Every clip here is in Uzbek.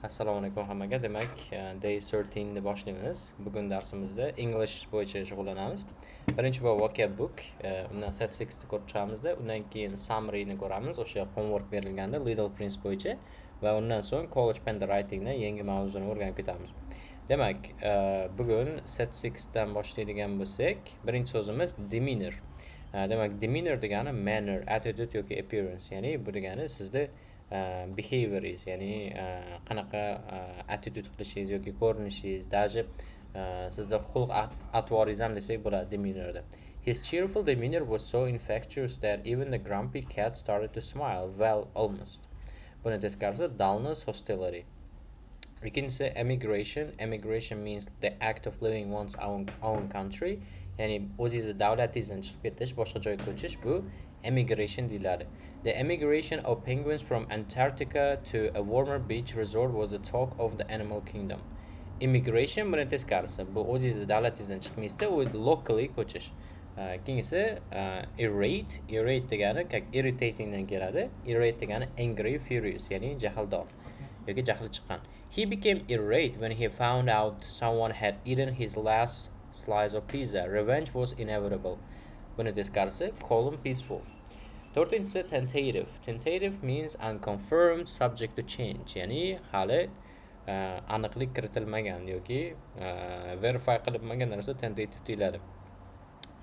Assalomu alaykum hammaga. Demak, day 13 ni boshlaymiz. Bugun darsimizda English bo'yicha shug'ullanamiz. Birinchi bu vocab book, undan set 6 ni ko'rib chiqamizda, undan keyin summary ni ko'ramiz. O'sha homework berilganda Little Prince bo'yicha va undan so'ng college pen writing ni yangi mavzuni o'rganib ketamiz. Demak, bugun set 6 dan boshlaydigan bo'lsak, birinchi so'zimiz demeanor. Demak, demeanor degani manner, attitude yoki appearance, ya'ni bu degani sizda behavioringiz, ya'ni qanaqa attitude qilishingiz yoki ko'rinishingiz, даже sizda xulq atvoringiz ham desak bo'ladi demeanorda. His cheerful demeanor was so infectious that even the grumpy cat started to smile. Well, almost. Buni teskarisi dullness, hostility. Ikkinchisi emigration. Emigration means the act of leaving one's own country. Ya'ni o'zingizni davlatingizdan chiqib ketish, boshqa joyga ko'chish, bu emigration deyiladi. The emigration of penguins from Antarctica to a warmer beach resort was the talk of the animal kingdom. Immigration buni teskarisi. Bu o'zingizni davlatingizdan chiqmaysizda, u locally ko'chish. Keyingisi irate. Irate degani irritating dan keladi. Irate degani angry, furious, ya'ni jahldor yoki jahli chiqqan. He became irate when he found out someone had eaten his last slice of pizza. Revenge was inevitable. Buni teskarisi calm, peaceful. To'rtinchisi tentative. Tentative means unconfirmed, subject to change. Ya'ni hali aniqlik kiritilmagan yoki verify qilinmagan narsa tentative deyiladi.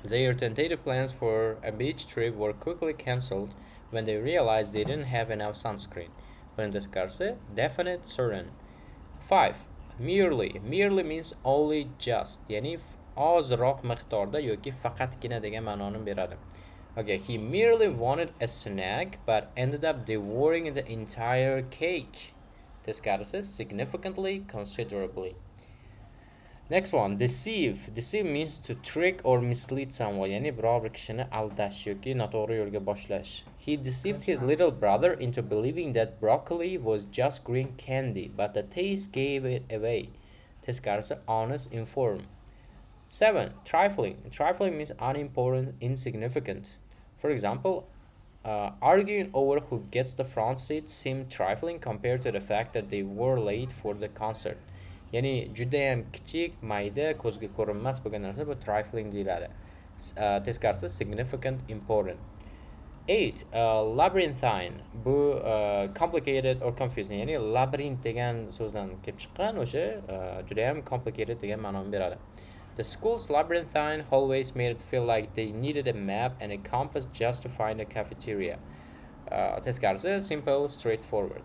Their tentative plans for a beach trip were quickly cancelled when they realized they didn't have enough sunscreen. Buni teskarisi definite, certain. 5. Merely. Merely means only just. Ya'ni ozroq miqdorda yoki faqatgina degan ma'noni beradi. Okay, he merely wanted a snack but ended up devouring the entire cake. Teskarisi significantly, considerably. Next one, deceive. Deceive means to trick or mislead someone. Yani biror bir kishini aldash yoki noto'g'ri yo'lga boshlash. He deceived his little brother into believing that broccoli was just green candy, but the taste gave it away. Teskarisi honest, inform. 7. Trifling. Trifling means unimportant, insignificant. For example, arguing over who gets the front seat seemed trifling compared to the fact that they were late for the concert. Ya'ni judayam kichik, mayda, ko'zga ko'rinmas bo'lgan narsa bu trifling deyiladi. Teskarisi significant, important. 8. Labyrinthine. Bu complicated or confusing. Ya'ni labirint degan so'zdan kelib chiqqan, o'sha judayam complicated degan ma'noni beradi. The school's labyrinthine hallways made it feel like they needed a map and a compass just to find a cafeteria. Teskarisi simple, straightforward.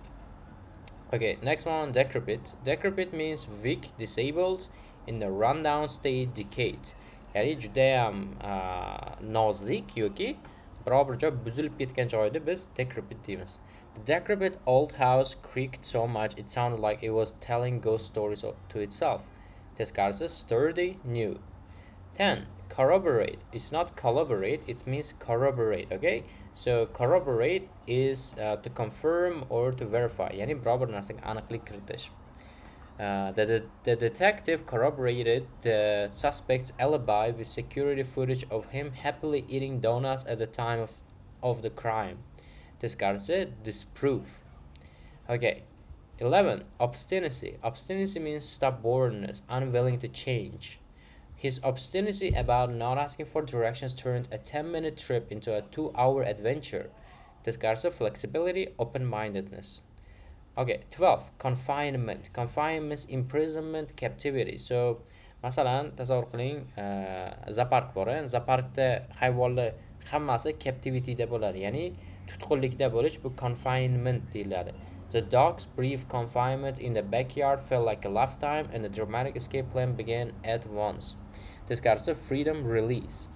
Okay, next one, decrepit. Decrepit means weak, disabled, in the rundown state, decayed. Ya'ni judayam nozik yoki biror bir joy buzilib ketgan joyda biz decrepit deymiz. The decrepit old house creaked so much it sounded like it was telling ghost stories to itself. Teskarisi sturdy, new. 10. Corroborate. It's not collaborate, it means corroborate, okay? So corroborate is to confirm or to verify. Yani biror bir narsaga aniqlik kiritish. The detective corroborated the suspect's alibi with security footage of him happily eating donuts at the time of the crime. Teskarisi disprove. Okay. 11. Obstinacy. Obstinacy means stubbornness, unwilling to change. His obstinacy about not asking for directions turned a 10-minute trip into a 2-hour adventure. Teskarisi flexibility, open-mindedness. Okay, 12. Confinement. Confinement means imprisonment, captivity. So, masalan, tasavvur qiling, zoopark bor. Zooparkda hayvonlar hammasi captivityda bo'ladi. Ya'ni tutqunlikda bo'lish, bu confinement deyiladi. The dog's brief confinement in the backyard felt like a lifetime and the dramatic escape plan began at once. Teskarisi freedom, release.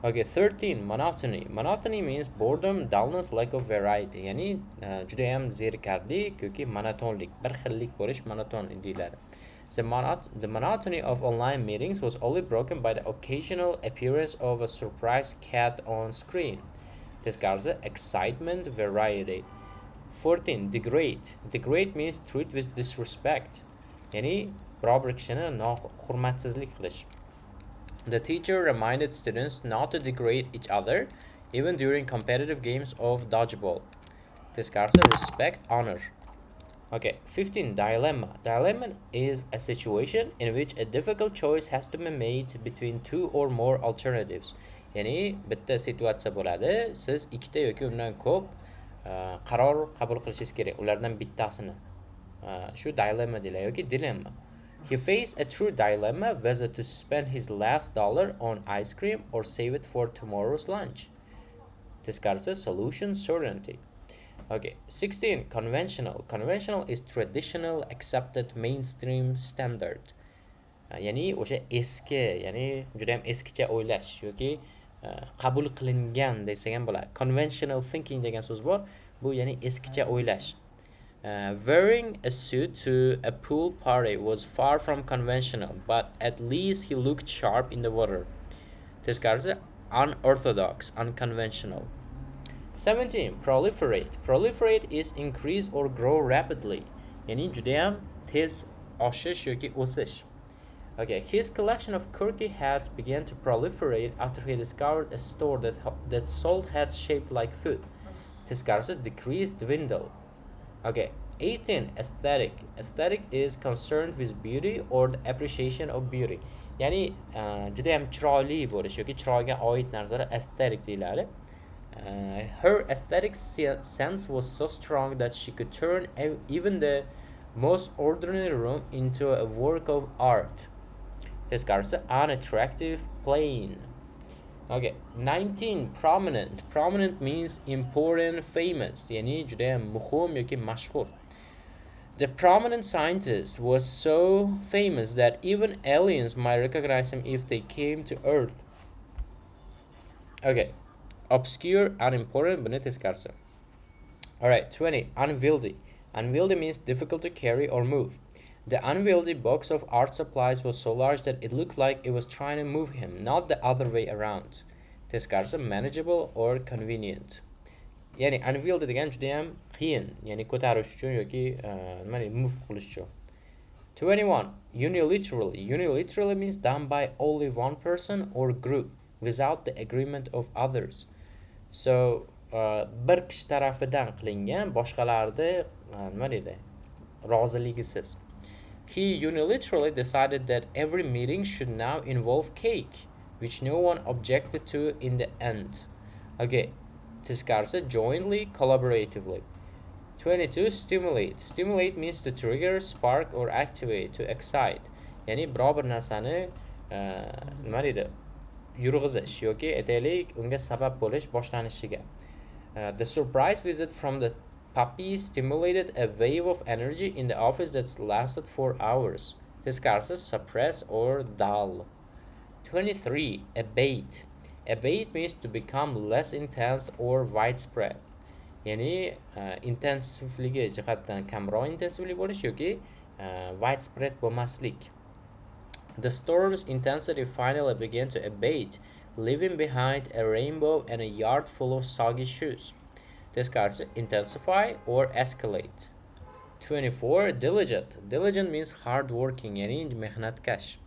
Okay, 13. Monotony. Monotony means boredom, dullness, lack of variety. Ya'ni judayam zerikarlik yoki monotonlik, bir xillik bo'lish monoton deyiladi. The monotony of online meetings was only broken by the occasional appearance of a surprise cat on screen. Teskarisi excitement, variety. 14. Degrade. Degrade means treat with disrespect. Ya'ni biror bir kishini hurmatsizlik qilish. The teacher reminded students not to degrade each other even during competitive games of dodgeball. Teskarisi respect, honor. Okay, 15. Dilemma. Dilemma is a situation in which a difficult choice has to be made between two or more alternatives. Ya'ni bitta situatsiya bo'ladi, siz ikkita yoki undan ko'p qaror qabul qilishingiz kerak. Ulardan bittasini. Shu dilemma deyiladi yoki dilemma. He faced a true dilemma whether to spend his last dollar on ice cream or save it for tomorrow's lunch. Discusses solution certainty. Okay, 16. Conventional. Conventional is traditional, accepted, mainstream, standard. Ya'ni o'sha eski, ya'ni juda ham eskicha o'ylash yoki qabul qilingan desak ham bo'ladi. Conventional thinking degan so'z bor. Bu ya'ni eskicha o'ylash. Wearing a suit to a pool party was far from conventional, but at least he looked sharp in the water. Teskarisi unorthodox, unconventional. 17. Proliferate. Proliferate is increase or grow rapidly. Ya'ni judayam tez oshish yoki o'sish. Okay, his collection of quirky hats began to proliferate after he discovered a store that sold hats shaped like food. Teskarisi decrease, dwindle. Okay, 18. Aesthetic. Aesthetic is concerned with beauty or the appreciation of beauty. Ya'ni judayam chiroyli bo'lish yoki chiroyga oid narsalar aesthetic deyiladi. Her aesthetic sense was so strong that she could turn even the most ordinary room into a work of art. Teskarisi unattractive, plain. Okay, 19. Prominent. Prominent means important, famous. Yani judayam muhim yoki mashhur. The prominent scientist was so famous that even aliens might recognize him if they came to Earth. Okay, obscure, unimportant, buni teskarisi. Alright, 20. Unwieldy. Unwieldy means difficult to carry or move. The unwieldy box of art supplies was so large that it looked like it was trying to move him, not the other way around. Teskarisi manageable or convenient. Ya'ni unwieldy degan juda ham qiyin, ya'ni ko'tarish uchun yoki nima move qilish uchun. 21. Unilaterally. Unilaterally means done by only one person or group without the agreement of others. So bir kishi tarafidan qilingan, boshqalarni nima deydi? Roziligisiz. He unilaterally decided that every meeting should now involve cake, which no one objected to in the end. Okay, teskarisi jointly, collaboratively. 22. Stimulate. Stimulate means to trigger, spark or activate, to excite. Ya'ni biror bir narsani nima deydi? Yurg'izish yoki aytaylik unga sabab bo'lish boshlanishiga. The surprise visit from the puppy stimulated a wave of energy in the office that lasted for hours. Teskarisi suppress or dull. 23. Abate. Abate means to become less intense or widespread. Ya'ni intensivligi jihatdan kamroq intensivlik bo'lish yoki widespread bo'lmaslik. The storm's intensity finally began to abate, leaving behind a rainbow and a yard full of soggy shoes. Teskarisi intensify or escalate. 24. Diligent. Diligent means hardworking, yani mehnatkash.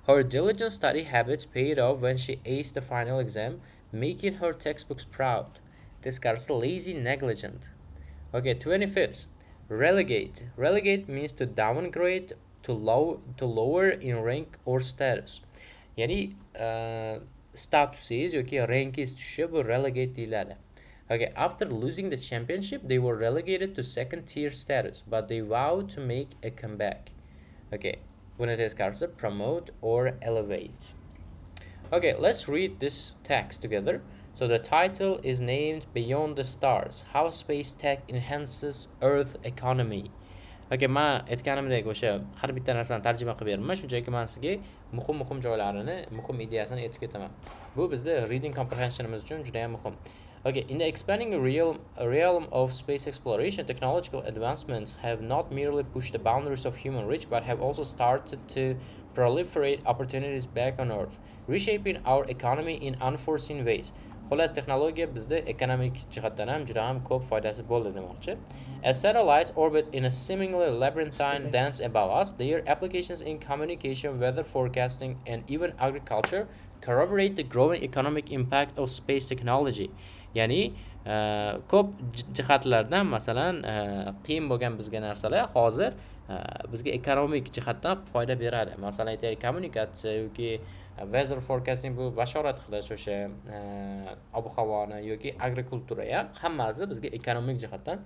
Her diligent study habits paid off when she aced the final exam, making her textbooks proud. Teskarisi lazy, negligent. Okay, 25th. Relegate. Relegate means to downgrade, to lower in rank or status. Yani statusiz yoki rankingiz tushishi bu relegate deyiladi. Okay, after losing the championship, they were relegated to second tier status, but they vowed to make a comeback. Okay, buni teskarisi promote or elevate. Okay, let's read this text together. So the title is named Beyond the Stars: How Space Tech Enhances Earth Economy. Okay, men aytganimdek o'sha har bitta narsani tarjima qilib beraman, shunchaki men sizga muhim joylarini, muhim ideyasini aytib ketaman. Bu bizda reading comprehensionimiz uchun juda ham muhim. Okay, in the expanding realm of space exploration, technological advancements have not merely pushed the boundaries of human reach, but have also started to proliferate opportunities back on Earth, reshaping our economy in unforeseen ways. Xullas, texnologiya bizda ekonomik jihatdan ham juda ham ko'p foydasi bo'ldi demoqchi. As satellites orbit in a seemingly labyrinthine dance above us, their applications in communication, weather forecasting, and even agriculture corroborate the growing economic impact of space technology. Ya'ni ko'p jihatlardan masalan qiyin bo'lgan bizga narsalar hozir bizga ekonomik jihatdan foyda beradi. Masalan aytaylik, kommunikatsiya yoki weather forecasting, bu bashorat qilish o'sha ob-havoni yoki agrikultura ham hammasi bizga ekonomik jihatdan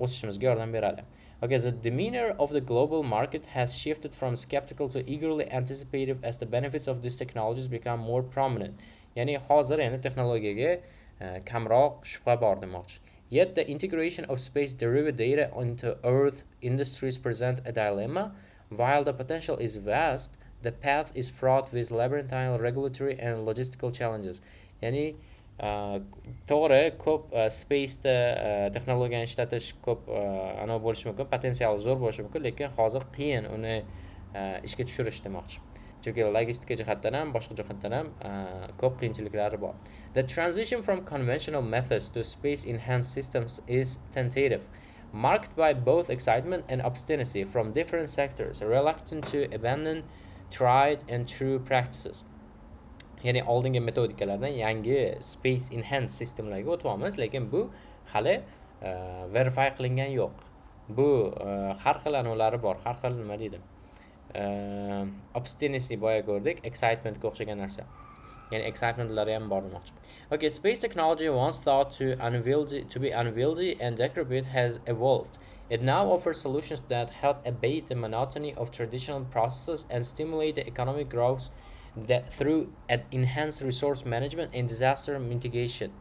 o'sishimizga yordam beradi. Okay, the demeanor of the global market has shifted from skeptical to eagerly anticipative as the benefits of these technologies become more prominent. Ya'ni hozir endi texnologiyaga kamroq shubha bor demoqchi. Yet the integration of space-derived data into Earth industries present a dilemma. While the potential is vast, the path is fraught with labyrinthine regulatory and logistical challenges. Ya'ni to'g'ri, ko'p space'da texnologiyani ishlatish ko'p anov bo'lishi mumkin, potensiali zo'r bo'lishi mumkin, lekin hozir qiyin uni ishga tushirish demoqchi. Chunki logistika jihatdan ham, boshqa jihatdan ham ko'p qiyinchiliklari bor. The transition from conventional methods to space-enhanced systems is tentative, marked by both excitement and obstinacy from different sectors, reluctant to abandon tried and true practices. Ya'ni oldingi metodikalardan yangi space enhanced sistemlarga o'tyapmiz, lekin bu hali verify qilingan yo'q. Bu har xil anavlari bor, har xil nima deydi? Obstinacy boya ko'rdik, excitement ga o'xshagan narsa. Ya'ni excitementlari ham bor demoqchi. Okay, space technology once thought to be unwieldy and decrepit has evolved. It now offers solutions that help abate the monotony of traditional processes and stimulate the economic growth through enhanced resource management and disaster mitigation.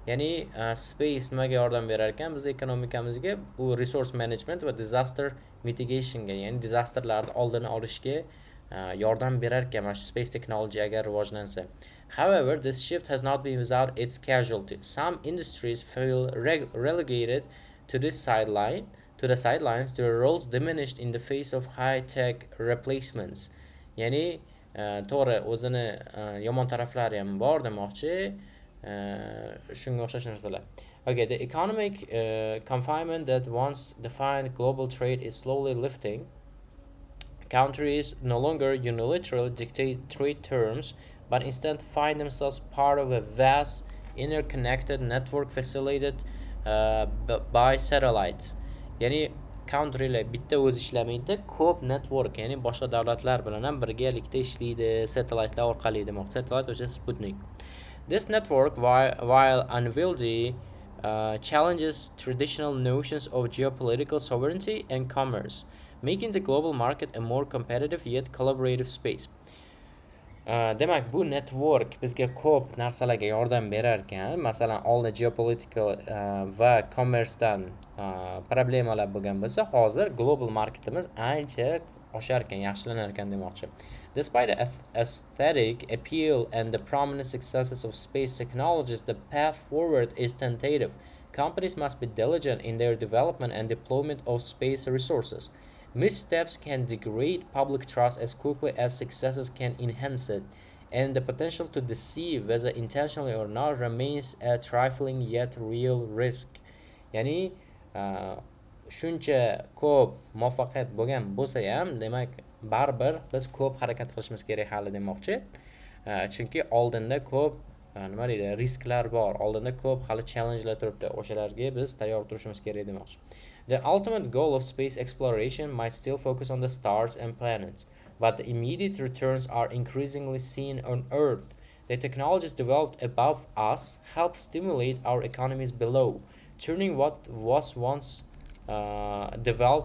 Ya'ni space nimaga yordam berar ekan biz ekonomikamizga? Bu resource management va disaster mitigationga, ya'ni disasterlarni oldini olishga yordam berar ekan mana shu space technology agar rivojlansa. However, this shift has not been without its casualties. Some industries feel relegated to the sidelines, their roles diminished in the face of high-tech replacements. Ya'ni to'g'ri, o'zini yomon taraflari ham bor demoqchi, shunga o'xshash narsalar. Okay, the economic confinement that once defined global trade is slowly lifting. Countries no longer unilaterally dictate trade terms, but instead find themselves part of a vast, interconnected network facilitated by satellites. Ya'ni countrylar bitta o'zi ishlamaydi, ko'p network, ya'ni boshqa davlatlar bilan ham birgalikda ishlaydi, satellitlar orqali demoqchi. Satellite o'sha Sputnik. This network, while unwieldy, challenges traditional notions of geopolitical sovereignty and commerce, making the global market a more competitive yet collaborative space. Demak, bu network bizga ko'p narsalarga yordam berar ekan. Masalan, oldin geopolitical va commercedan problemalar bo'lgan bo'lsa, hozir global marketimiz ancha oshar ekan, yaxshilanar ekan demoqchi. Despite the aesthetic appeal and the prominent successes of space technologies, the path forward is tentative. Companies must be diligent in their development and deployment of space resources. Missteps can degrade public trust as quickly as successes can enhance it, and the potential to deceive, whether intentionally or not, remains a trifling yet real risk. Ya'ni shuncha ko'p muvaffaqiyat bo'lgan bo'lsa ham, demak baribir biz ko'p harakat qilishimiz kerak hali demoqchi. Chunki oldinda ko'p nima deydi, risklar bor, oldinda ko'p hali challengelar turibdi. O'shalarga biz tayyor turishimiz kerak demoqchi. The ultimate goal of space exploration might still focus on the stars and planets, but the immediate returns are increasingly seen on Earth. The technologies developed above us help stimulate our economies below, turning what was once the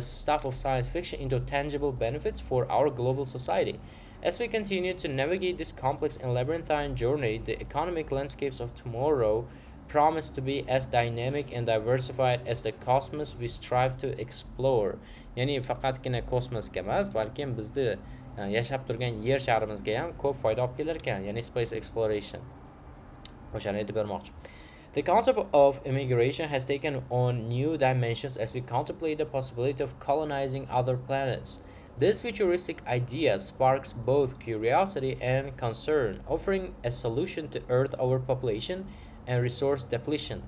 stuff of science fiction into tangible benefits for our global society. As we continue to navigate this complex and labyrinthine journey, the economic landscapes of tomorrow promise to be as dynamic and diversified as the cosmos we strive to explore. Ya'ni faqatgina kosmosga emas, balki bizni yashab turgan yer sharimizga ham ko'p foyda olib kelar ekan, ya'ni space exploration. O'shani aytib bermoqchi. The concept of immigration has taken on new dimensions as we contemplate the possibility of colonizing other planets. This futuristic idea sparks both curiosity and concern, offering a solution to Earth overpopulation and resource depletion.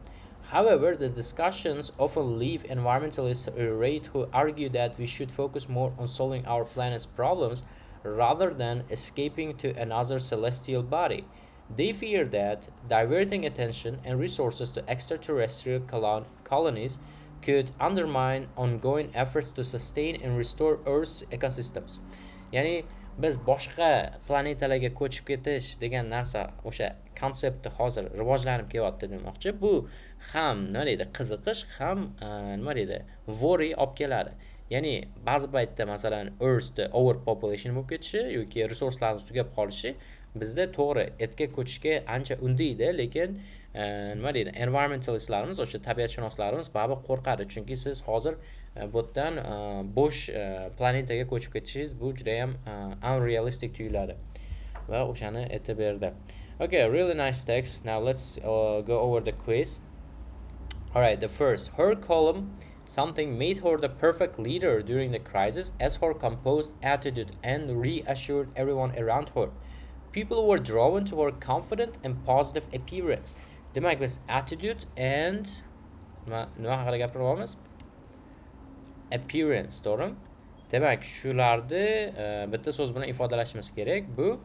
However, the discussions often leave environmentalists irate who argue that we should focus more on solving our planet's problems rather than escaping to another celestial body. They fear that diverting attention and resources to extraterrestrial colonies could undermine ongoing efforts to sustain and restore Earth's ecosystems. Ya'ni biz boshqa planetalarga ko'chib ketish degan narsa o'sha konseptni hozir rivojlanib kelyapti demoqchi. Bu ham nima deydi, qiziqish, ham nima deydi, worry olib keladi. Ya'ni ba'zi paytda masalan Earthda overpopulation bo'lib ketishi yoki resurslarimiz tugab qolishi bizda to'g'ri etga ko'chishga ancha undaydi, lekin nima deydi, environmentalistlarimiz, o'sha tabiatshunoslarimiz baribir qo'rqadi, chunki siz hozir bu yerdan bo'sh planetaga ko'chib ketishingiz bu juda ham unrealistic tuyuladi va o'shani aytib berdi. Okay, really nice text. Now let's go over the quiz. All right, the first, her column something made her the perfect leader during the crisis as her composed attitude and reassured everyone around her. People were drawn to her confident and positive appearance. Demak biz attitude and nima haqida gapiryapmiz? Appearance, to'g'rimi? Demak shularni bitta so'z bilan ifodalashimiz kerak. Bu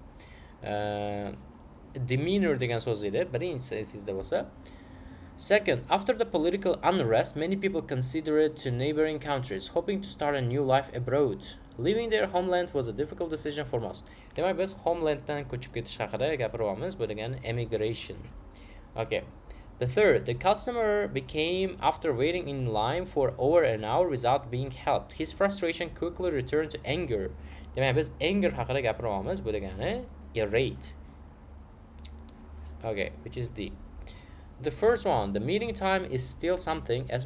demeanor degan so'z edi. Birinchisi esingizda bo'lsa. Second, after the political unrest, many people considered to neighboring countries, hoping to start a new life abroad. Leaving their homeland was a difficult decision for most. Demak biz homelanddan ko'chib ketish haqida gapiryapmiz. Bu degani emigration. Okay. The third, the customer became after waiting in line for over an hour without being helped. His frustration quickly returned to anger. Demak biz anger haqida gapiryapmiz. Bu degani irate. Okay, which is D. The first one, the meeting time is still something as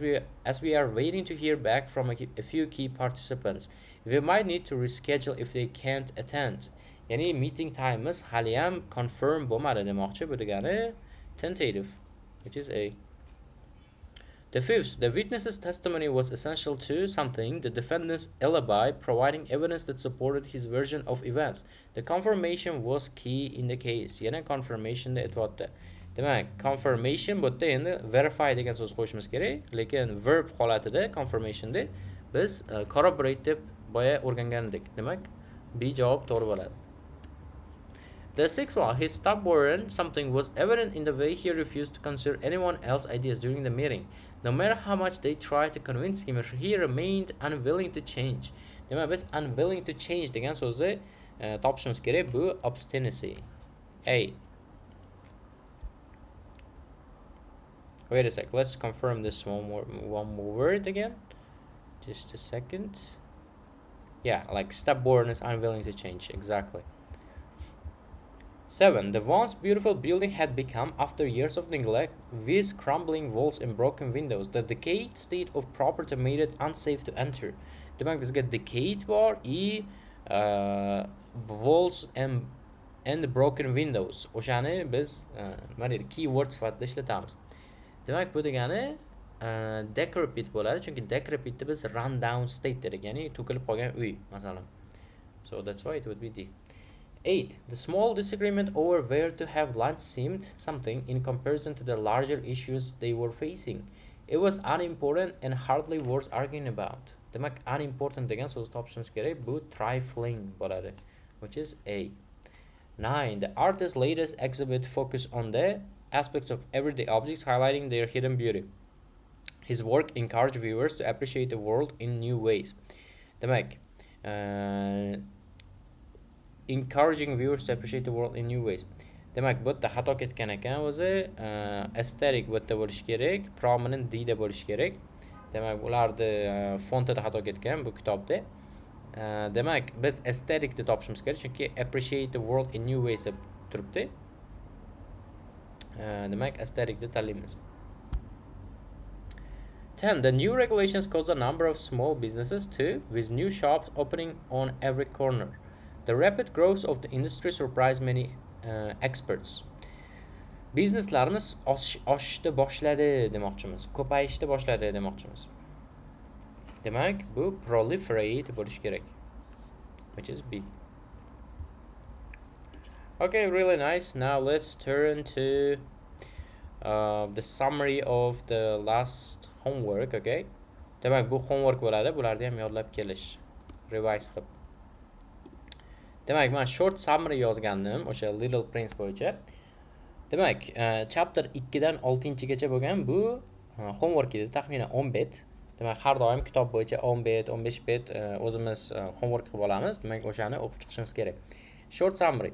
we are waiting to hear back from a few key participants. We might need to reschedule if they can't attend. Ya'ni meeting time is haliyam confirm bo'lmadi demoqchi, bu degani tentative, which is A. The fifth, the witness's testimony was essential to something, the defendant's alibi, providing evidence that supported his version of events. The confirmation was key in the case. Yana confirmation da aytibdi. Demak, confirmation bu yerda endi verify degan so'z qo'shishimiz kerak, lekin verb holatida confirmationda biz corroborate deb boya o'rgangandik. Demak, B javob to'g'ri bo'ladi. The sixth one, his stubborn something was evident in the way he refused to consider anyone else's ideas during the meeting. No matter how much they tried to convince him, he remained unwilling to change. Demak, biz unwilling to change degan so'zni topishimiz kerak. Bu obstinacy. A. Wait a sec, let's confirm this one more word again. Just a second. Yeah, like stubborn is unwilling to change, exactly. 7. The once beautiful building had become, after years of neglect, with crumbling walls and broken windows. The decayed state of property made it unsafe to enter. Demak bizga decayed bor, walls and broken windows. O'shani biz nima deydi, keyword sifatida ishlatamiz. Demak bu degani decrepit bo'ladi, chunki decrepitni biz run down state dedik, ya'ni to'kilib qolgan uy masalan. So that's why it would be D. 8. The small disagreement over where to have lunch seemed something in comparison to the larger issues they were facing. It was unimportant and hardly worth arguing about. Demak unimportant degan so'zni topishimiz kerak. Bu trifling bo'ladi, which is A. 9. The artist's latest exhibit focused on the aspects of everyday objects, highlighting their hidden beauty. His work encouraged viewers to appreciate the world in new ways. Demak, encouraging viewers to appreciate the world in new ways. Demak, bu yerda xato ketgan ekan o'zi. Aesthetic bu yerda bo'lishi kerak, prominent D da bo'lishi kerak. Demak, ularni fontida xato ketgan bu kitobda. Demak, biz aesthetic deb topishimiz kerak, chunki appreciate the world in new ways deb turibdi. Demak, aesthetic deb tanlaymiz. 10. The new regulations caused a number of small businesses too, with new shops opening on every corner. The rapid growth of the industry surprised many experts. Bizneslarimiz oshishni boshladi demoqchimiz, ko'payishni boshladi demoqchimiz. Demak, bu proliferate bo'lishi kerak, which is B. Okay, really nice. Now let's turn to the summary of the last homework, okay? Demak, bu homework bo'ladi, bularni ham yodlab kelish, revise qilib. Demak, men short summary yozgandim o'sha Little Prince bo'yicha. Demak, chapter 2 dan 6-gacha bo'lgan bu homework edi, taxminan 10 bet. Demak, har doim kitob bo'yicha 10 bet, 15 bet o'zimiz homework qilib olamiz. Demak, o'shani o'qib chiqishimiz kerak. Short summary.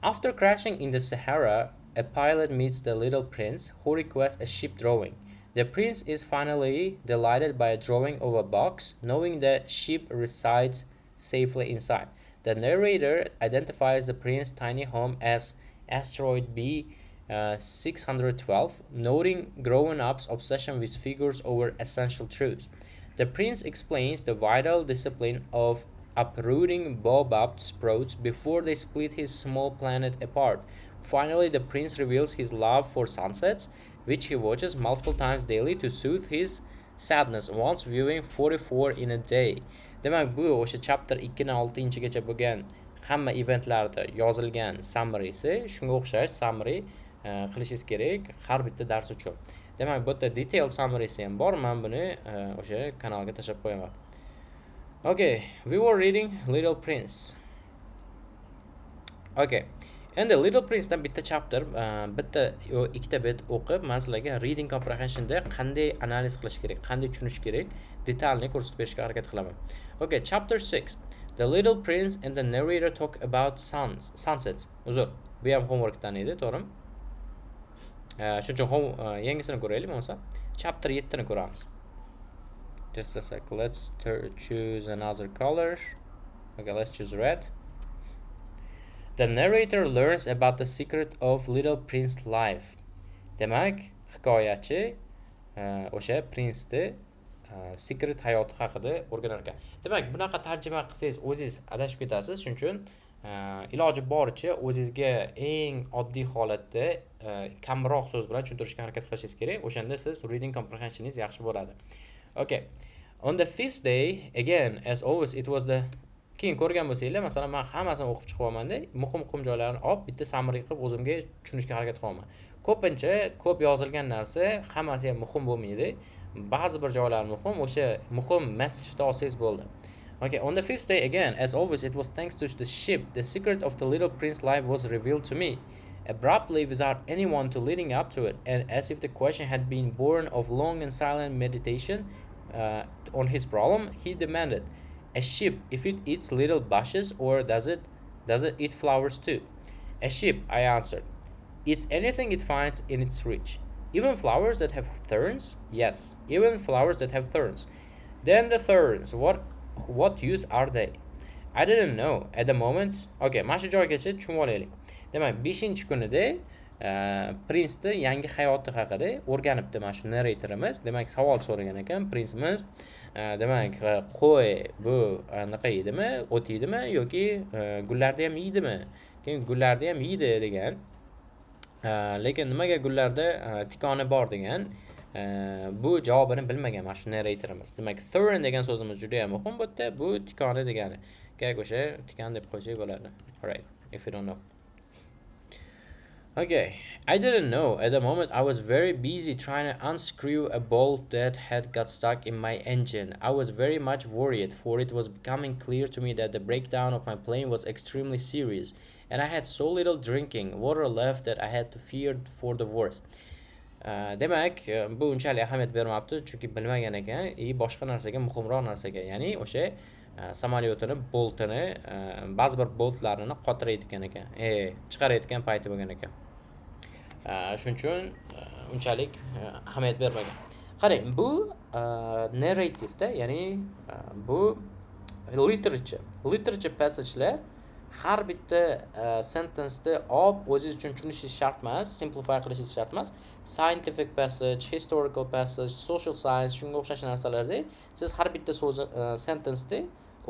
After crashing in the Sahara, a pilot meets the little prince who requests a ship drawing. The prince is finally delighted by a drawing of a box, knowing the ship resides safely inside. The narrator identifies the prince's tiny home as Asteroid B 612, noting grown-ups' obsession with figures over essential truths. The prince explains the vital discipline of uprooting baobab sprouts before they split his small planet apart. Finally, the prince reveals his love for sunsets, which he watches multiple times daily to soothe his sadness, once viewing 44 in a day. Demak, bu o'sha chapter 2 dan 6-gacha bo'lgan hamma eventlarda yozilgan summarysi, shunga o'xshash summary qilishingiz kerak har bitta dars uchun. Demak, bu yerda detail summarysi ham bor. Men buni o'sha kanalga tashlab qo'yaman. Okay, we were reading Little Prince. Okay. Endi Little Prince dan bitta chapter, bitta ikkita bet o'qib, men sizlarga reading comprehensionda qanday analiz qilish kerak, qanday tushunish kerak, detalni ko'rsatib berishga harakat qilaman. Okay, chapter 6. The Little Prince and the narrator talk about sunsets. Uzr, bu ham homeworkdan edi, to'g'rimi? Shuning uchun yangisini ko'raylik, bo'lsa chapter 7 ni ko'ramiz. Just a sec. Let's choose another color. Okay, let's choose red. The narrator learns about the secret of Little Prince's life. Demak, hikoyachi o'sha prinsni secret hayoti haqida o'rganar ekan. Demak, bunaqa tarjima qilsangiz o'zingiz adashib ketasiz. Shuning uchun iloji boricha o'zingizga eng oddiy holatda kamroq so'z bilan tushuntirishga harakat qilishingiz kerak. O'shanda siz reading comprehensioningiz yaxshi bo'ladi. Okay. On the fifth day, again, as always, it was the keyin ko'rgan bo'lsanglar, masalan, men hammasini o'qib chiqyapman-da, muhim joylarini olib bitta summary qilib o'zimga tushunishga harakat qilaman. Ko'pincha ko'p yozilgan narsa hammasi ham muhim bo'lmaydi. Ba'zi bir joylari muhim, o'sha muhim message olsangiz bo'ldi. Okay, on the fifth day again, as always, it was thanks to the ship, the secret of the Little Prince's life was revealed to me. Abruptly, without anyone to leading up to it, and as if the question had been born of long and silent meditation on his problem, he demanded, a ship, if it eats little bushes, or does it eat flowers too? A ship, I answered. Eats anything it finds in its reach. Even flowers that have thorns? Yes, even flowers that have thorns. Then the thorns, what use are they? I didn't know at the moment. Okay, mana shu joygacha tushunib olaylik. Demak, 5-kunida prinsni yangi hayoti haqida o'rganibdi mana shu narratorimiz. Demak, savol so'ragan ekan prinsimiz. Demak, qo'y bu anaqa yeydimi, o't yeydimi yoki gullarni ham yeydimi? Keyin gullarni ham yeydi degan. Lekin nimaga gullarda tikoni bor degan. Bu javobini bilmagan mana shu narratorimiz. Demak, thorn degan so'zimiz juda ham muhim bu yerda. Bu tikoni degani. Kerak o'sha tikan deb qo'ysak bo'ladi. All right, if you don't know. Okay, I didn't know. At the moment, I was very busy trying to unscrew a bolt that had got stuck in my engine. I was very much worried, for it was becoming clear to me that the breakdown of my plane was extremely serious, and I had so little drinking water left that I had to fear for the worst. Demak, bu unchalik ahamiyat bermabdi, chunki bilmagan ekan, boshqa narsaga, muhimroq narsaga, ya'ni o'sha samolyotini boltini, ba'zi bir boltlarini qotirayotgan ekan, chiqarayotgan payti bo'lgan ekan. Shuning uchun unchalik ahamiyat bermagan. Qarang, bu narrative-da, ya'ni bu literature passagelar har bitta sentence'da o'zingiz uchun tushunishingiz shart emas, simplify qilishingiz shart emas. Scientific passage, historical passage, social science shunga o'xshash narsalarda siz har bitta so'zni sentence'da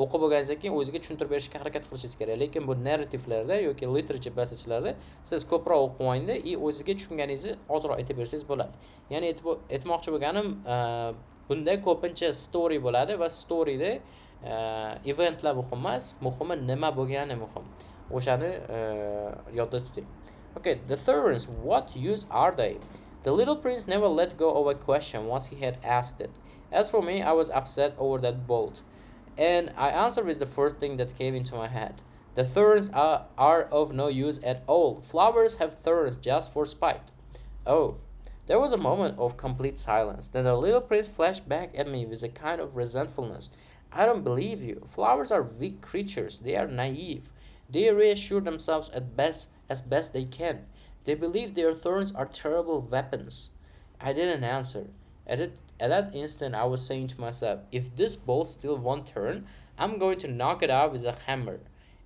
o'qib bo'lganingizdan keyin o'zingizga tushuntirib berishga harakat qilishingiz kerak. Lekin bu narrativlarda yoki literature passagelarda siz ko'proq o'qib olingda, o'zingizga tushunganingizni ozroq aytib bersangiz bo'ladi. Ya'ni aytmoqchi bo'lganim, bunda ko'pincha story bo'ladi va storyda eventlar muhim emas, muhimi nima bo'lgani muhim. O'shani yodda tuting. Okay, the thorns, what use are they? The little prince never let go of a question once he had asked it. As for me, I was upset over that bolt, and I answered with the first thing that came into my head. The thorns are of no use at all. Flowers have thorns just for spite. Oh, there was a moment of complete silence. Then the little prince flashed back at me with a kind of resentfulness. I don't believe you. Flowers are weak creatures. They are naive. They reassure themselves as best they can. They believe their thorns are terrible weapons. I didn't answer. At that instant, I was saying to myself, if this ball still won't turn, I'm going to knock it out with a hammer.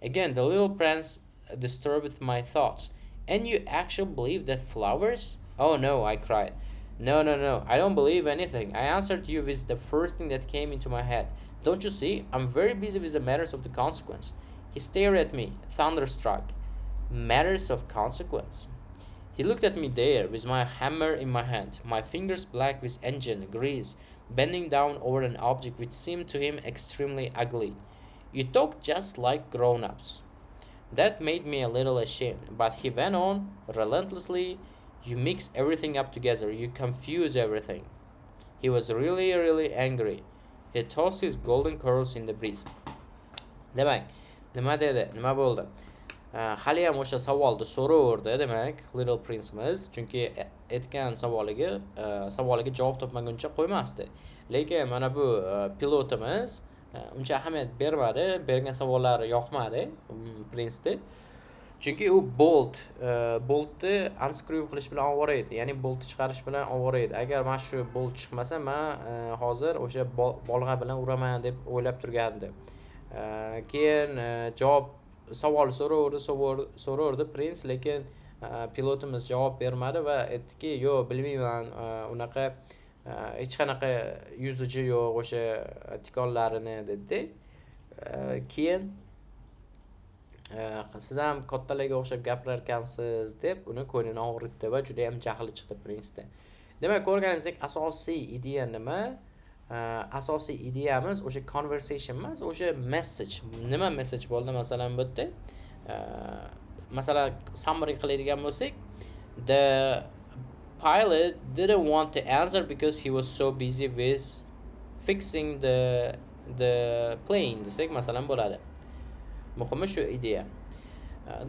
Again, the little prince disturbed my thoughts. And you actually believe that flowers? Oh no, I cried. No, no, no, I don't believe anything. I answered you with the first thing that came into my head. Don't you see? I'm very busy with the matters of the consequence. He stared at me, thunderstruck. Matters of consequence. He looked at me there, with my hammer in my hand, my fingers black with engine grease, bending down over an object which seemed to him extremely ugly. You talk just like grown-ups. That made me a little ashamed, but he went on, relentlessly. You mix everything up together, you confuse everything. He was really, really angry. He tossed his golden curls in the breeze. Demak, nima dedi? Nima bo'ldi? Hali ham o'sha savolni so'raverdi, demak, Little Prince'imiz, chunki aytgan savoliga javob topmaguncha qo'ymasdi. Lekin mana bu pilotimiz uncha ahamiyat bermadi, bergan savollari yoqmadi prinsni. Chunki u boltni unscrew qilish bilan ovora edi, ya'ni boltni chiqarish bilan ovora edi. Agar mana shu bolt chiqmasa, men hozir o'sha bolg'a bilan uraman deb o'ylab turgandim. Keyin savol so'raverdi prins, lekin pilotimiz javob bermadi va aytdiki, "Yo'q, bilmayman, unaqa hech qanaqa yuzuji yo'q o'sha tikonlarini" dedi. Keyin siz ham kattalarga o'xshab gapirarkansiz deb uni ko'nglini og'ritdi va juda ham jahli chiqdi prinsda. Demak, ko'rganingizdek asosiy ideya nima? Asosiy ideyamiz o'sha conversation emas, o'sha message. Nima message bo'ldi masalan bu yerda? Masalan, summary qiladigan bo'lsak, the pilot didn't want to answer because he was so busy with fixing the plane desak masalan bo'ladi. Muhimi shu ideya.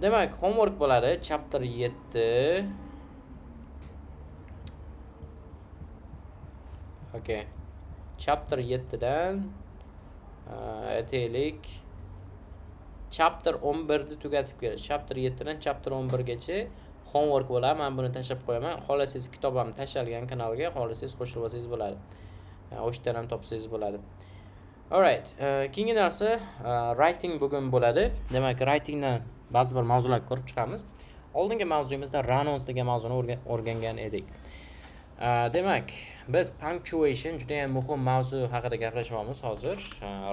Demak, homework bo'ladi chapter 7. Okay. Chapter 7dan aytaylik chapter 11 ni tugatib kelamiz. Chapter 7 dan chapter 11 gacha homework bo'ladi. Men buni tashlab qo'yaman. Xohlasangiz kitob ham tashalgan kanalga, xohlasangiz qo'shilib olsangiz bo'ladi. O'sha yerdan ham topsangiz bo'ladi. Alright, keyingi narsa writing bugun bo'ladi. Demak, writingdan ba'zi bir mavzularni ko'rib chiqamiz. Oldingi mavzuyimizda run-ons degan mavzuni o'rgangan edik. Demak, biz punctuation juda ham muhim mavzu haqida gaplashamiz hozir,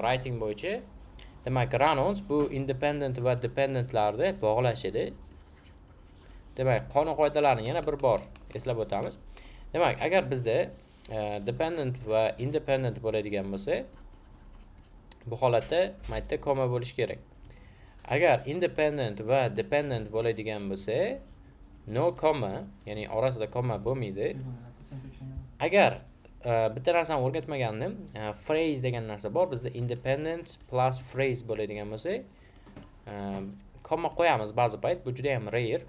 writing bo'yicha. Demak, run-ons bu independent va dependentlarni bog'lash edi. Demak, qonun qoidalarini yana bir bor eslab o'tamiz. Demak, agar bizda dependent va independent bo'ladigan bo'lsa, bu holatda mayda koma bo'lish kerak. Agar independent va dependent bo'ladigan bo'lsa, no comma, ya'ni orasida koma bo'lmaydi. Agar bitta narsani o'rgatmagandim, phrase degan narsa bor. Bizda independent plus phrase bo'ladigan bo'lsa, koma qo'yamiz ba'zi payt, bu juda ham rare,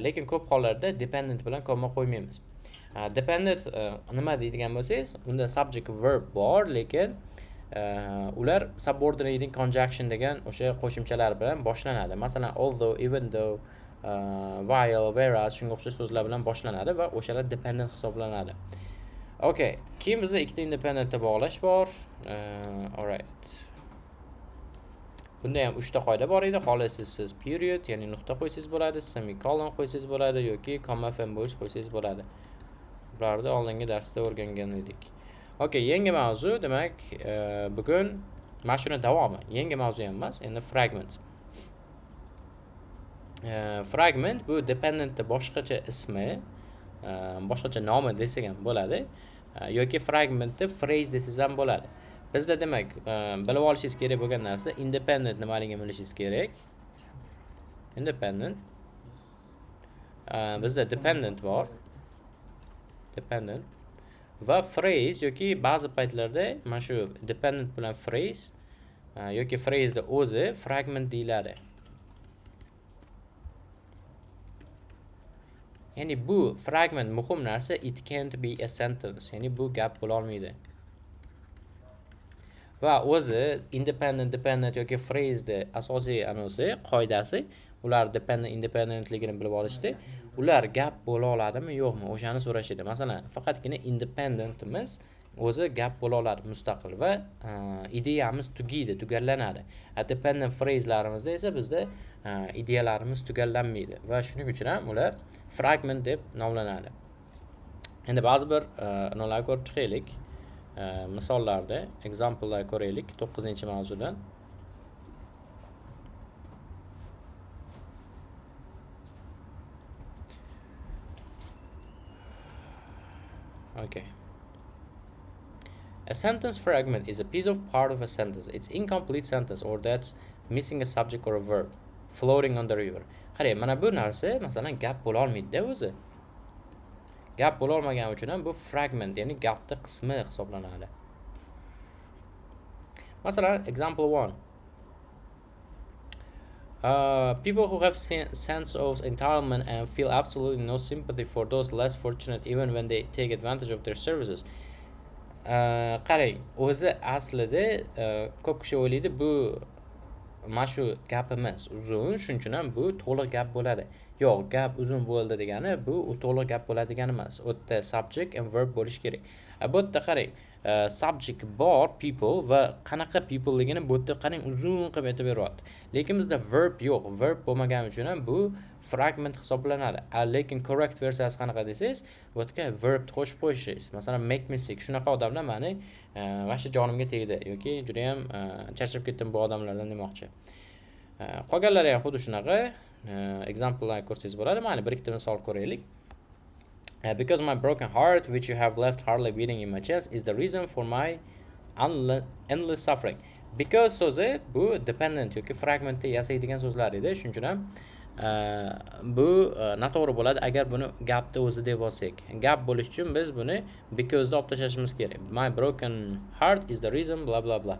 lekin ko'p hollarda dependent bilan koma qo'ymaymiz. Dependent nima deydigan bo'lsangiz, unda subject verb bor, lekin ular subordinating conjunction degan o'sha qo'shimchalar bilan boshlanadi. Masalan, although, even though, while, whereas shunga o'xshash so'zlar bilan boshlanadi va o'shalar dependent hisoblanadi. Okay, keyin bizda ikkita independentni bog'lash bor. Alright. Bunda ham 3 ta qoida bor edi. Xohlasangiz siz period, ya'ni nuqta qo'ysangiz bo'ladi, semicolon qo'ysangiz bo'ladi yoki comma femboys qo'ysangiz bo'ladi. Bularni oldingi darsda o'rgangan edik. Okay, yangi mavzu, demak, bugun mana shuni davomi. Yangi mavzu ham emas, endi fragment. Fragment bu dependentni boshqacha ismi, boshqacha nomi desak ham bo'ladi, yoki fragmentni phrase desangiz ham bo'ladi. Bizda demak, bilib olishingiz kerak bo'lgan narsa independent nimaligini bilishingiz kerak. Independent. Bizda dependent bor. Dependent. Va phrase yoki ba'zi paytlarda mana shu dependent bilan phrase yoki phrase da o'zi fragment deyiladi. Ya'ni bu fragment muhim narsa, it can't be a sentence. Ya'ni bu gap bo'la olmaydi. Va o'zi dependent yoki phrase asosiy qoidasi, ular independentligini bilib olishdi. Ular gap bo'la oladimi, yo'qmi, o'shani so'rashadi. Masalan, faqatgina independentimiz o'zi gap bo'la oladi mustaqil va ideyamiz tugallanadi. Dependent phraselarimizda esa bizda ideyalarimiz tugallanmaydi va shuning uchun ham ular fragment deb nomlanadi. Endi ba'zi bir nimalarni ko'rib chiqaylik. Misollarda example'lar ko'raylik 9-mavzudan. Okay. A sentence fragment is a piece of part of a sentence. It's incomplete sentence or that's missing a subject or a verb floating on the river. Qarang, mana bu narsa masalan gap bo'la olmaydi-da o'zi. Gap bo'la olmagani uchun ham bu fragment, ya'ni gapning qismi hisoblanadi. Masalan, example 1. People who have sense of entitlement and feel absolutely no sympathy for those less fortunate even when they take advantage of their services. Qarang, o'zi aslida ko'p kishi o'ylaydi bu mana shu gapimiz uzun, shuning uchun ham bu to'liq gap bo'ladi. Yo'q, gap uzun bo'ldi degani bu to'liq gap bo'ladi degani emas. U yerda subject and verb bo'lish kerak. Bu yerda qarang, subject bor people va qanaqa people ligini bu yerda qarang uzun qilib aytib beryapti. Lekin bizda verb yo'q. Verb bo'lmagani uchun ham bu fragment hisoblanadi. Lekin correct versiyasi qanaqa desangiz, bu yerga verb qo'shib qo'yishingiz. Masalan, make me sick. Shunaqa odamlar meni vaqti jonimga tegdi yoki juda ham charchab ketdim bu odamlardan demoqchi. Qolganlari ham xuddi shunaqa example'larni ko'rsangiz bo'ladi. Mana bir ikkita misol ko'raylik. Because my broken heart, which you have left hardly beating in my chest, is the reason for my endless suffering. Because so'zi bu dependent yoki fragmentda yasaydigan so'zlar edi. Shuning uchun ham bu noto'g'ri bo'ladi agar buni gapda o'zi deb olsak. Gap bo'lish uchun biz buni because da olib tashlashimiz kerak. My broken heart is the reason bla bla bla.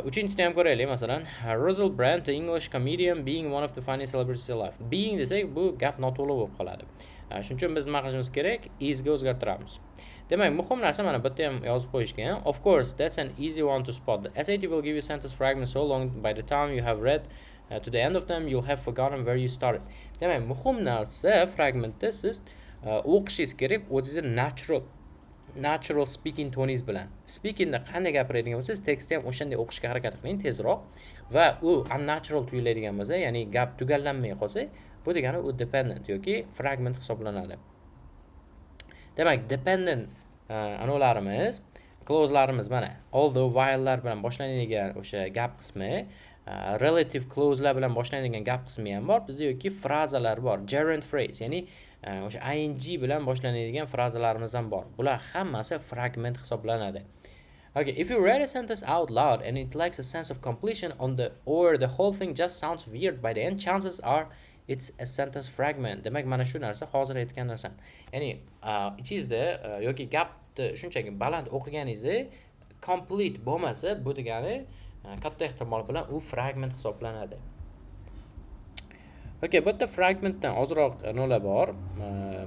Uchinchisini ham ko'raylik. Masalan, Russell Brand, the English comedian, being one of the funniest celebrities alive. Being desak bu gap noto'g'ri bo'lib qoladi. Shuning uchun biz nima qilishimiz kerak? Is ga o'zgartiramiz. Demak, muhim narsa mana bu yerda ham yozib qo'yishgan. Of course, that's an easy one to spot. The SAT will give you sentence fragments so long by the time you have read to the end of them you'll have forgotten where you started. Demak, muhim narsa fragmentda siz o'qishingiz kerak o'zingizni natural speaking toningiz bilan. Speakingda qanday gapiradigan bo'lsangiz, tekstni ham o'shanday o'qishga harakat qiling tezroq va u unnatural tuyuladigan bo'lsa, ya'ni gap tugallanmay qolsa, bu degani u dependent yoki fragment hisoblanadi. Demak, dependent anolarimiz, clauselarimiz mana although while'lar bilan boshlanadigan o'sha gap qismi, relative clause'lar bilan boshlanadigan gap qismi ham bor. Bizda yoki frazalar bor, gerund phrase, ya'ni o'sha ing bilan boshlanadigan frazalarimiz ham bor. Bular hammasi fragment hisoblanadi. Okay, if you read a sentence out loud and it lacks a sense of completion or the whole thing just sounds weird by the end, chances are it's a sentence fragment. Demak, mana shu narsa hozir aytgan narsam. Ya'ni ichingizda yoki gapni shunchaki baland o'qiganingizda complete bo'lmasa, bu degani katta ehtimol bilan u fragment hisoblanadi. Okay, bu yerda fragmentdan ozroq nimalar bor,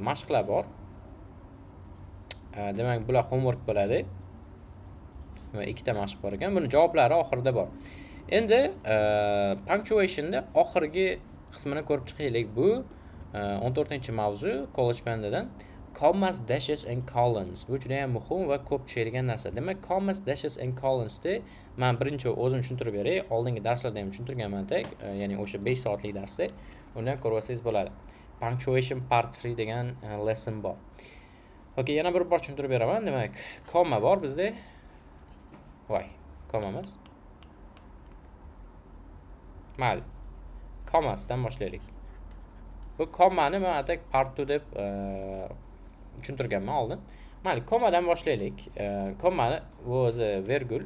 mashqlar bor. Demak, bular homework bo'ladi. Va ikkita mashq bor ekan. Buni javoblari oxirida bor. Endi punctuationda oxirgi qismini ko'rib chiqaylik. Bu 14-mavzu college bandidan commas, dashes and colons. Bu juda ham muhim va ko'p tushadigan narsa. Demak, commas, dashes and colonsni men birinchi o'zim tushuntirib beray. Oldingi darslarda ham tushuntirganman, ya'ni o'sha 5 soatlik darsda. Undan ko'rib olsangiz bo'ladi. Punctuation part 3 degan lesson bor. Okay, yana bir bor tushuntirib beraman. Demak, comma bor bizda. Voy, comma emas. Mayli. Commasdan boshlaylik. Bu commani men atak part 2 deb tushuntirganman oldin. Mayli, commadan boshlaylik. Commani o'zi virgul.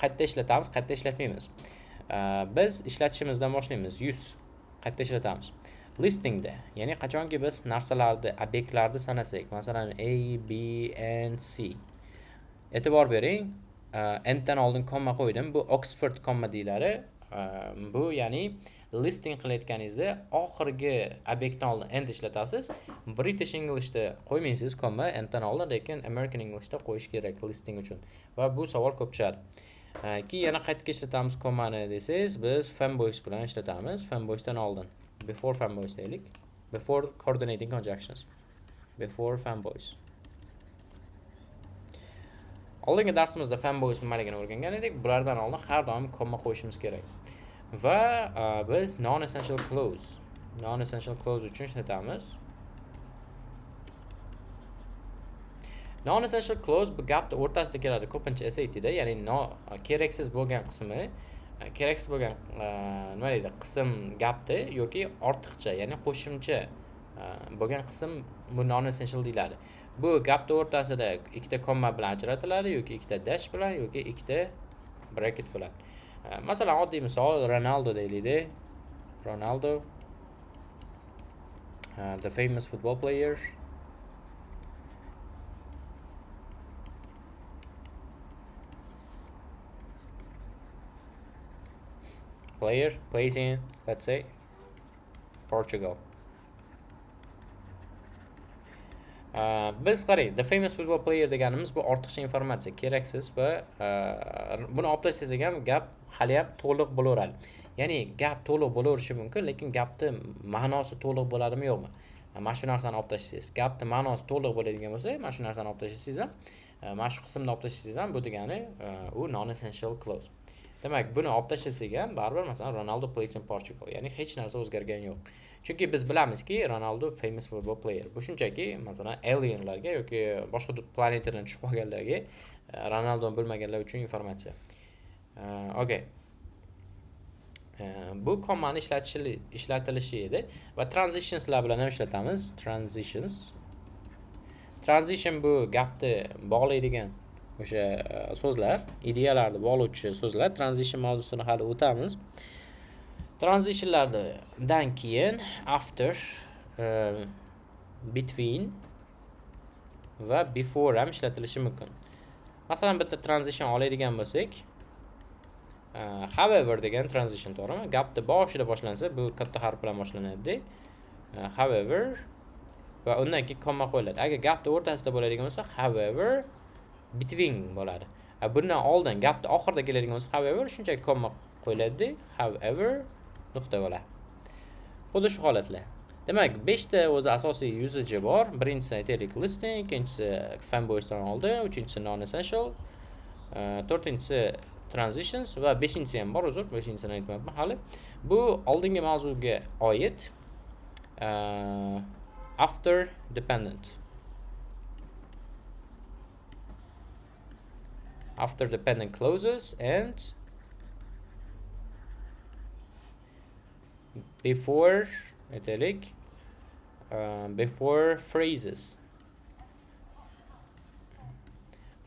Qayerda ishlatamiz, qayerda ishlatmaymiz. Biz ishlatishimizdan boshlaymiz. 100 qayerda ishlatamiz. Listingda, ya'ni qachonki biz narsalarni, obyektlarni sanasak, masalan A, B, and C. E'tibor bering, n dan oldin komma qo'ydim. Bu Oxford komma deyiladi. Bu ya'ni listing qilayotganingizda oxirgi obyektdan oldin end ishlatasiz. British Englishda qo'ymaysiz komma enddan oldin, lekin American Englishda qo'yish kerak listing uchun. Va bu savol ko'p chiqadi. Keyin yana qayerga ishlatamiz kommani desangiz, biz fanboys bilan ishlatamiz. Fanboysdan oldin. Before fanboys deylik. Before coordinating conjunctions. Before fanboys. Oldingi darsimizda fanboys nimaligini o'rgangan edik. Bulardan oldin har doim komma qo'yishimiz kerak. Va biz non-essential clause uchun ishlatamiz. Non-essential clause bu gapni o'rtasida keladi, ko'pincha SATda, ya'ni keraksiz bo'lgan qismi, keraksiz bo'lgan nima deydi, qism gapni yoki ortiqcha, ya'ni qo'shimcha bo'lgan qism bu non-essential deyiladi. Bu gapni o'rtasida ikkita komma bilan ajratiladi yoki ikkita dash bilan yoki ikkita bracket bilan. Masalan, oddiy misol Ronaldo deyiladi. Ronaldo, the famous football player. Player plays in, let's say, Portugal. Biz qarang, the famous football player deganimiz bu ortiqcha informatsiya, keraksiz va buni olib tashlasak ham gap hali ham to'liq bo'laveradi. Ya'ni gap to'liq bo'laverishi mumkin, lekin gapni ma'nosi to'liq bo'ladimi yo'qmi? Mana shu narsani olib tashlasangiz, gapni ma'nosi to'liq bo'ladigan bo'lsa, mana shu narsani olib tashlasangiz ham, mana shu qismni olib tashlasangiz ham, bu degani u non-essential clause. Demak, buni olib tashlasak ham baribir masalan Ronaldo plays in Portugal, ya'ni hech narsa o'zgargani yo'q. Chunki biz bilamizki Ronaldo famous football player. Bu shunchaki masalan alienlarga yoki boshqa planetadan tushib qolganlarga Ronaldo'ni bilmaganlar uchun informatsiya. Okay. Bu kommani ishlatilishi edi va transitionslar bilan ham ishlatamiz. Transition bu gapni bog'laydigan o'sha so'zlar, ideyalarni bog'lovchi so'zlar. Transition mavzusini hali o'tamiz. Transitionlardan keyin after, between va before ham ishlatilishi mumkin. Masalan, bitta transition oladigan bo'lsak, however degan transition, to'g'rimi? Gapni boshida boshlansa, bu katta harf bilan boshlanadi. However va undan keyin komma qo'yiladi. Agar gapni o'rtasida bo'ladigan bo'lsa, however between bo'ladi. Bundan oldin gapni oxirida keladigan bo'lsa, however shunchaki komma qo'yiladi. However nuqta bo'ladi. Xuddi shu holatlar. Demak, 5 ta o'zi asosiy usage'i bor. Birinchisi aytaylik listing, ikkinchisi fanboysdan oldin, uchinchisi non-essential, to'rtinchisi transitions va beshinchisi ham bor, uzr, beshinchisini aytmayapman hali. Bu oldingi mavzuga oid after dependent. After dependent clauses and before italic, before phrases.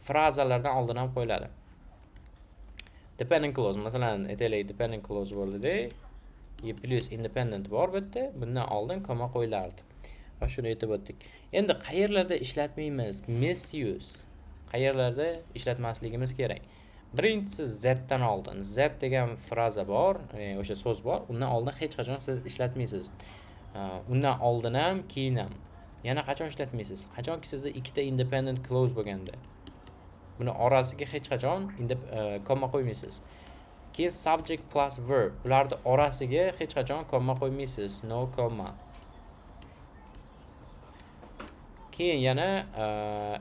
Frazalardan oldin ham qo'yiladi. Dependent clause, masalan, italic dependent clause bo'ladi. Plus independent bor bitta, bundan oldin komma qo'yilardi. Va shuni aytib o'tdik. Endi qayerlarda ishlatmaymiz? Misuse. Qayerlarda ishlatmasligimiz kerak? Birinchisi z dan oldin. Z degan fraza bor, o'sha so'z bor. Undan oldin hech qachon siz ishlatmaysiz. Undan oldin ham, keyin ham. Yana qachon ishlatmaysiz? Qachonki sizda ikkita independent clause bo'lganda. Buni orasiga hech qachon komma qo'ymaysiz. Keyin subject plus verb. Ularning orasiga hech qachon komma qo'ymaysiz. No comma. Keyin yana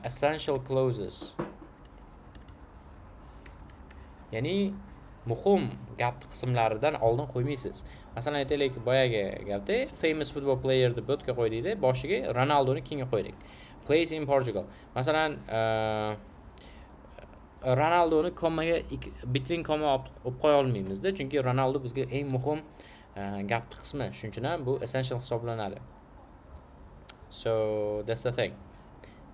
essential clauses. Ya'ni muhim gap qismlaridan oldin qo'ymaysiz. Masalan, aytaylik, boyagi gapda famous football player deb o'tga qo'ydikda, boshiga Ronaldoni keyinga qo'ydik. Plays in Portugal. Masalan, Ronaldoni kommaga between komma olib qo'ya olmaymizda, chunki Ronaldo bizga eng muhim gap qismi. Shuning uchun ham bu essential hisoblanadi. So that's the thing.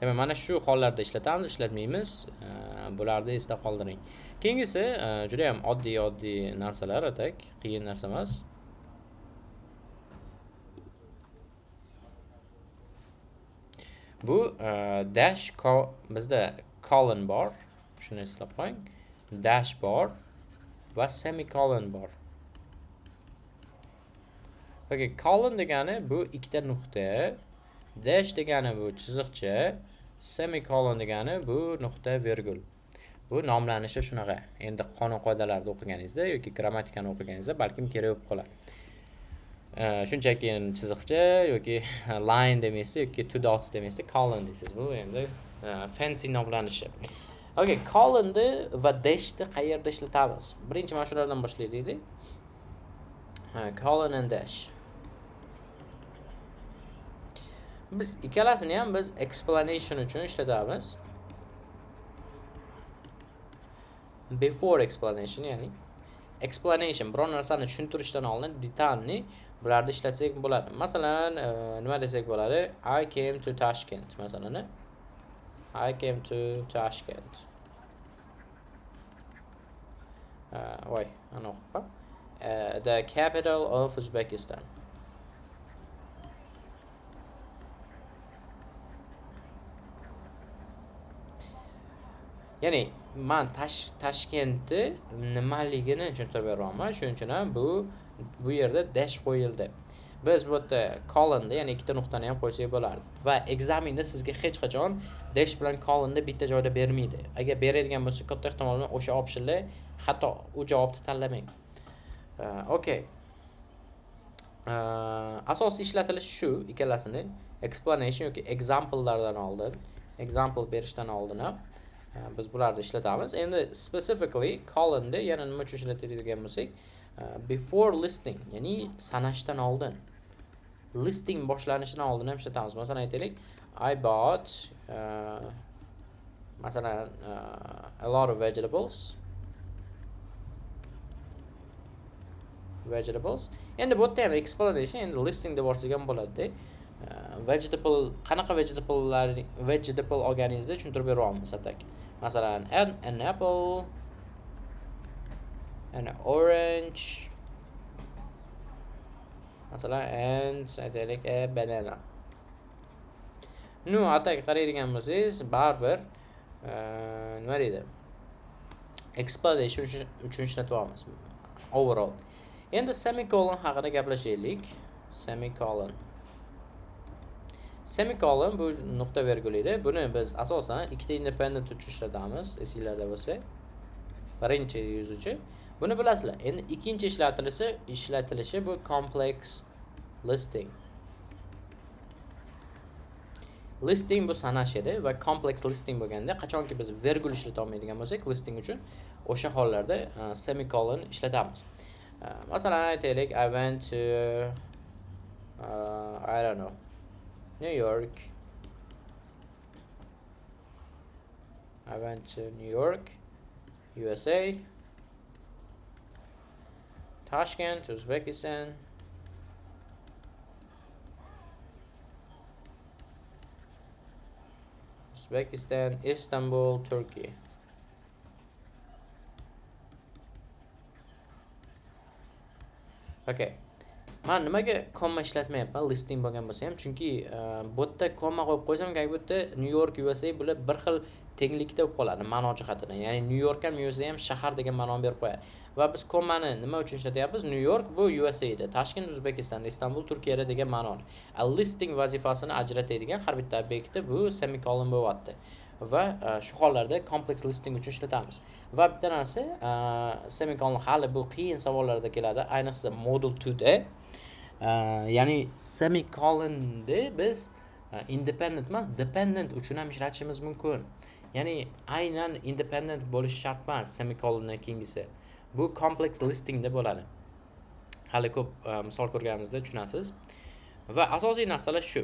Demak, mana shu hollarda ishlatamiz, ishlatmaymiz. Bularni esda qoldiring. Keyingisi juda ham oddiy narsalar, atak, qiyin narsa emas. Bu dash bizda colon bor. Shuni eslab qo'ying. Dash bor va semicolon bor. Okay, colon degani bu ikkita nuqta, dash degani bu chiziqcha, semicolon degani bu nuqta virgul. Bu nomlanishi shunaqa. Endi qonun qoidalarida o'qiganingizda yoki grammatikani o'qiganingizda balkim kerak bo'lib qolar. Shunchaki chiziqcha yoki line demaysizda yoki two dots demaysizda colon deysiz. Bu endi fancy nomlanishi. Okay, colonni va dashni qayerda ishlatamiz? Birinchi mana shulardan boshlaylik. Colon and dash. Biz ikkalasini ham biz explanation uchun ishlatamiz. Before explanation, ya'ni explanation biror narsani tushuntirishdan oldin detalni bularda ishlatsak bo'ladi. Masalan, nima desak bo'ladi? I came to Tashkent masalan. I came to Tashkent. Voy, ana o'qib. The capital of Uzbekistan. Ya'ni men Tashkentni nimaligini tushuntirib beryapman. Shuning uchun ham bu yerda dash qo'yildi. Biz bu yerda colonni, ya'ni ikkita nuqtani ham qo'ysak bo'lardi. Va ekzamenda sizga hech qachon dash bilan colonni bitta joyda bermaydi. Agar beradigan bo'lsa, katta ehtimol bilan o'sha optionlar xato, u javobni tanlamang. Okay. Asosiy ishlatilishi shu ikkalasini explanation yoki example'lardan oldin, example berishdan oldin ham biz bularni ishlatamiz. Endi specifically colonni yana nima uchun ishlatadigan bo'lsak, before listing, ya'ni sanashdan oldin, listing boshlanishidan oldin ham ishlatamiz. Masalan aytaylik, I bought masalan a lot of vegetables. Endi bu yerda ham explanation, endi listing deb borsak ham bo'ladi. Vegetable, qanaqa vegetable olganingizda tushuntirib beryapmiz atak. Masalan, an apple, an orange, masalan, and aytaylik a banana. Nu atak qaraydigan bo'lsangiz, baribir nima deydi? Explanation uchun ishlatyapmiz. Overall. Endi semicolon haqida gaplashaylik. Semicolon bu nuqta virgul edi. Buni biz asosan ikkita independent uchun ishlatamiz, esinglarda bo'lsa. Birinchi yozuvchi. Buni bilasizlar. Endi ikkinchi ishlatilishi bu complex listing. Listing bu sanash edi va complex listing bo'lganda qachonki biz virgul ishlata olmaydigan bo'lsak, listing uchun o'sha hollarda semicolon ishlatamiz. Masalan aytaylik, I went to I don't know, New York. I went to New York, USA. Tashkent, Uzbekistan. Istanbul, Turkey. Okay. Men nimaga komma ishlatmayapman listing bo'lgan bo'lsa ham, chunki bu yerda komma qo'yib qo'ysam, bu yerda New York, USA bular bir xil tenglikda bo'lib qoladi ma'no jihatidan. Ya'ni New York ham USA ham shahar degan ma'noni berib qo'yadi. Va biz kommani nima uchun ishlatyapmiz? New York bu USA ida, Tashkent O'zbekiston, Istanbul Turkiyada degan ma'noni. Listing vazifasini ajratadigan har bitta obyektda bu semicolon bo'lyapti. Va shu hollarda complex listing uchun ishlatamiz. Va bitta narsa, semicolon hali bu qiyin savollarda keladi, ayniqsa model 2 da. Ya'ni semicolonni biz independent emas, dependent uchun ham ishlatishimiz mumkin. Ya'ni aynan independent bo'lishi shart emas semicolondan keyingisi. Bu complex listingda bo'ladi. Hali ko'p misol ko'rganimizda tushunasiz. Va asosiy narsalar shu.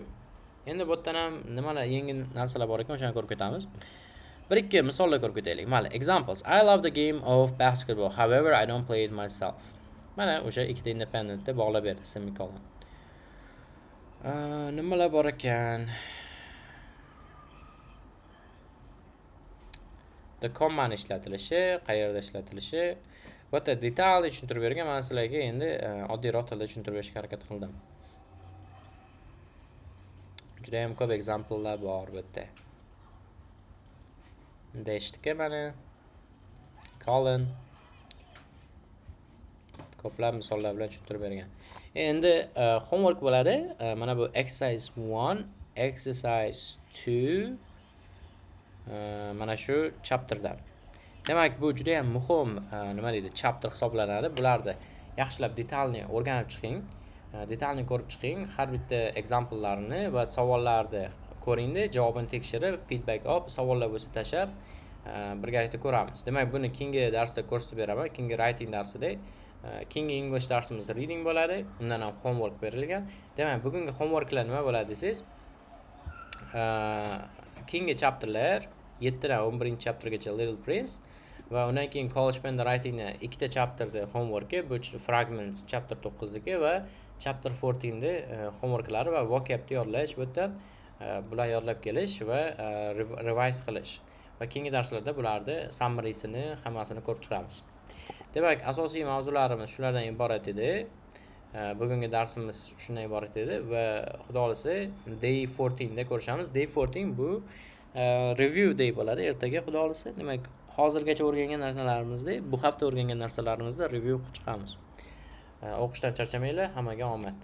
Endi bu yerdan ham nimalar yengil narsalar bor ekan, o'shani ko'rib ketamiz. Bir ikki misollar ko'rib ketaylik. Mayli, examples. I love the game of basketball. However, I don't play it myself. Mana o'sha ikkita independentda bog'lab berdi semicolon. Nimalar bor ekan? The comma ishlatilishi, qayerda ishlatilishi, bu yerda detalni tushuntirib bergan. Men sizlarga endi oddiyroq tilda tushuntirib berishga harakat qildim. Juda ham ko'p examplelar bor bu yerda. Dashdiki mana ko'plab misollar bilan tushuntirib bergan. Endi homework bo'ladi. Mana bu exercise 1, exercise 2 mana shu chapterlar. Demak, bu juda ham muhim nima deydi, chapter hisoblanadi. Bularni yaxshilab detalni o'rganib chiqing. Detalni ko'rib chiqing. Har bitta example'larni va savollarni ko'ringda, javobini tekshirib, feedback olib, savollar bo'lsa tashab, birgalikda ko'ramiz. Demak, buni keyingi darsda ko'rsatib beraman. Keyingi writing darsida, keyingi English darsimiz reading bo'ladi. Undan ham homework berilgan. Demak, bugungi homeworklar nima bo'ladi desangiz, keyingi chapterlar 7 dan 11 chaptergacha Little Prince va undan keyin College Pen Writingni ikkita chapterda homeworki, bu Fragments chapter 9dagi va chapter 14da homeworklari va vocabni yodlash, bu yerdan bular yodlab kelish va revise qilish. Va keyingi darslarda bularni summary'sini hammasini ko'rib chiqamiz. Demak, asosiy mavzularimiz shulardan iborat edi. Bugungi darsimiz shundan iborat edi va xudo xolisa day 14 da ko'rishamiz. Day 14 bu review day bo'ladi ertaga xudo xolisa. Demak, hozirgacha o'rgangan narsalarimizni, bu hafta o'rgangan narsalarimizni review qilib chiqamiz. O'qishdan charchamanglar, hammaga omad.